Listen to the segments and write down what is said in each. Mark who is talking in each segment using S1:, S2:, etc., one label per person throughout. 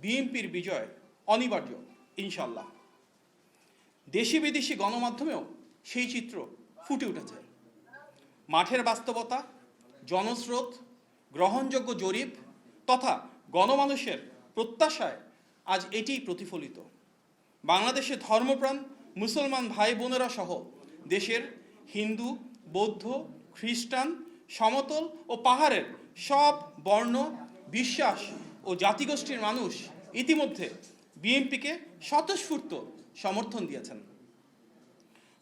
S1: বিএনপির বিজয় অনিবার্য ইনশাল্লাহ। দেশি বিদেশি গণমাধ্যমেও সেই চিত্র ফুটে উঠেছে। মাঠের বাস্তবতা, জনস্রোত, গ্রহণযোগ্য জরিপ তথা গণমানুষের প্রত্যাশায় আজ এটিই প্রতিফলিত। বাংলাদেশে ধর্মপ্রাণ মুসলমান ভাই বোনেরা সহ দেশের হিন্দু, বৌদ্ধ, খ্রিস্টান, সমতল ও পাহাড়ের সব বর্ণ, বিশ্বাস ও জাতিগোষ্ঠীর মানুষ ইতিমধ্যে বিএনপিকে স্বতঃস্ফূর্ত সমর্থন দিয়েছেন।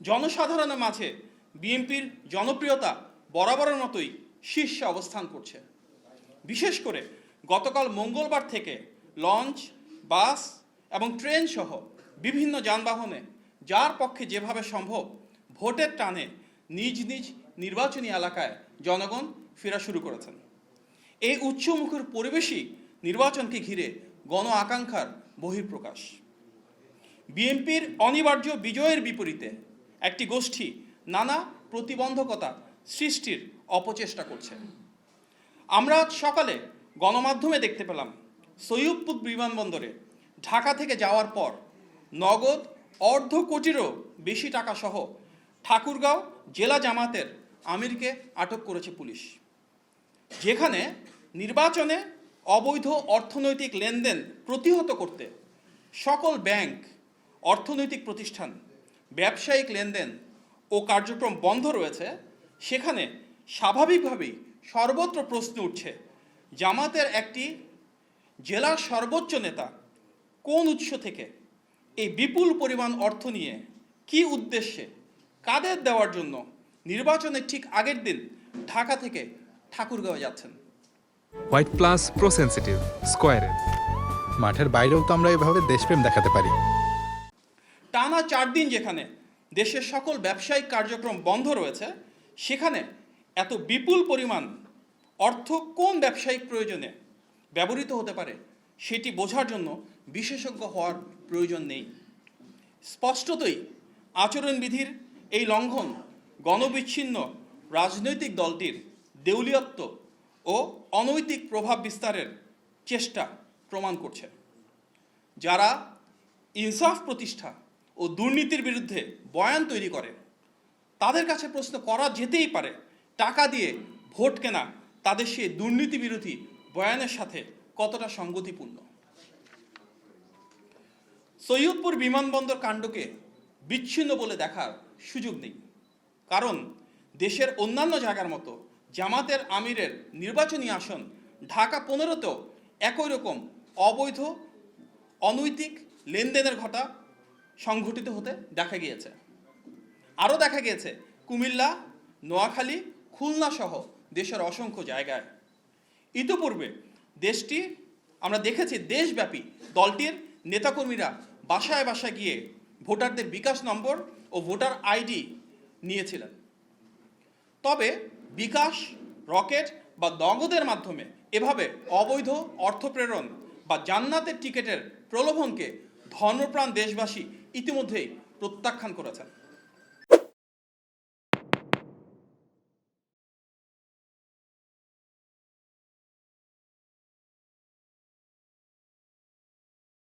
S1: জনসাধারণের মাঝে বিএনপির জনপ্রিয়তা বরাবরের মতোই শীর্ষে অবস্থান করছে। বিশেষ করে গতকাল মঙ্গলবার থেকে লঞ্চ, বাস এবং ট্রেন সহ বিভিন্ন যানবাহনে যার পক্ষে যেভাবে সম্ভব ভোটের টানে নিজ নিজ নির্বাচনী এলাকায় জনগণ ফেরা শুরু করেছেন। এই উচ্চমুখর পরিবেশই নির্বাচনকে ঘিরে গণ আকাঙ্ক্ষার বহিঃপ্রকাশ। বিএনপির অনিবার্য বিজয়ের বিপরীতে একটি গোষ্ঠী নানা প্রতিবন্ধকতা সৃষ্টির অপচেষ্টা করছে। আমরা আজ সকালে গণমাধ্যমে দেখতে পেলাম সৈয়দপুর বিমানবন্দরে ঢাকা থেকে যাওয়ার পর নগদ $1.5 কোটিরও বেশি টাকা সহ ঠাকুরগাঁও জেলা জামাতের আমিরকে আটক করেছে পুলিশ। যেখানে নির্বাচনে অবৈধ অর্থনৈতিক লেনদেন প্রতিহত করতে সকল ব্যাংক, অর্থনৈতিক প্রতিষ্ঠান, ব্যবসায়িক লেনদেন ও কার্যক্রম বন্ধ রয়েছে, সেখানে স্বাভাবিকভাবেই সর্বত্র প্রশ্ন উঠছে জামাতের একটি জেলার সর্বোচ্চ নেতা কোন উৎস থেকে এই বিপুল পরিমাণ অর্থ নিয়ে কি উদ্দেশ্যে, কাদের দেওয়ার জন্য নির্বাচনের ঠিক আগের দিন ঢাকা থেকে ঠাকুরগাঁও যাচ্ছেন।
S2: হোয়াইট প্লাস প্রো সেনসিটিভ স্কয়ারে
S3: মাঠের বাইরেও তো আমরা এভাবে দেশপ্রেম দেখাতে পারি।
S1: টানা 4 দিন যেখানে দেশের সকল ব্যবসায়িক কার্যক্রম বন্ধ রয়েছে, সেখানে এত বিপুল পরিমাণ অর্থ কোন ব্যবসায়িক প্রয়োজনে ব্যবহৃত হতে পারে সেটি বোঝার জন্য বিশেষজ্ঞ হওয়ার প্রয়োজন নেই। স্পষ্টতই আচরণবিধির এই লঙ্ঘন গণবিচ্ছিন্ন রাজনৈতিক দলটির দেউলিয়ত্ব ও অনৈতিক প্রভাব বিস্তারের চেষ্টা প্রমাণ করছে। যারা ইনসাফ প্রতিষ্ঠা ও দুর্নীতির বিরুদ্ধে বয়ান তৈরি করে, তাদের কাছে প্রশ্ন করা যেতেই পারে টাকা দিয়ে ভোট কেনা তাদের সেই দুর্নীতি বিরোধী বয়ানের সাথে কতটা সঙ্গতিপূর্ণ। সৈয়দপুর বিমানবন্দর কাণ্ডকে বিচ্ছিন্ন বলে দেখার সুযোগ নেই, কারণ দেশের অন্যান্য জায়গার মতো জামাতের আমিরের নির্বাচনী আসন ঢাকা 15তেও একই রকম অবৈধ অনৈতিক লেনদেনের ঘটা সংঘটিত হতে দেখা গিয়েছে। আরও দেখা গিয়েছে কুমিল্লা, নোয়াখালী, খুলনা সহ দেশের অসংখ্য জায়গায়। ইতিপূর্বে দেশটি আমরা দেখেছি দেশব্যাপী দলটির নেতাকর্মীরা বাসায় বাসায় গিয়ে ভোটারদের বিকাশ নম্বর ও ভোটার আইডি নিয়েছিলেন। তবে বিকাশ, রকেট বা নগদের মাধ্যমে এভাবে অবৈধ অর্থ প্রেরণ বা জান্নাতের টিকিটের প্রলোভনকে ধর্মপ্রাণ দেশবাসী ইতিমধ্যেই প্রত্যাখ্যান করেছেন।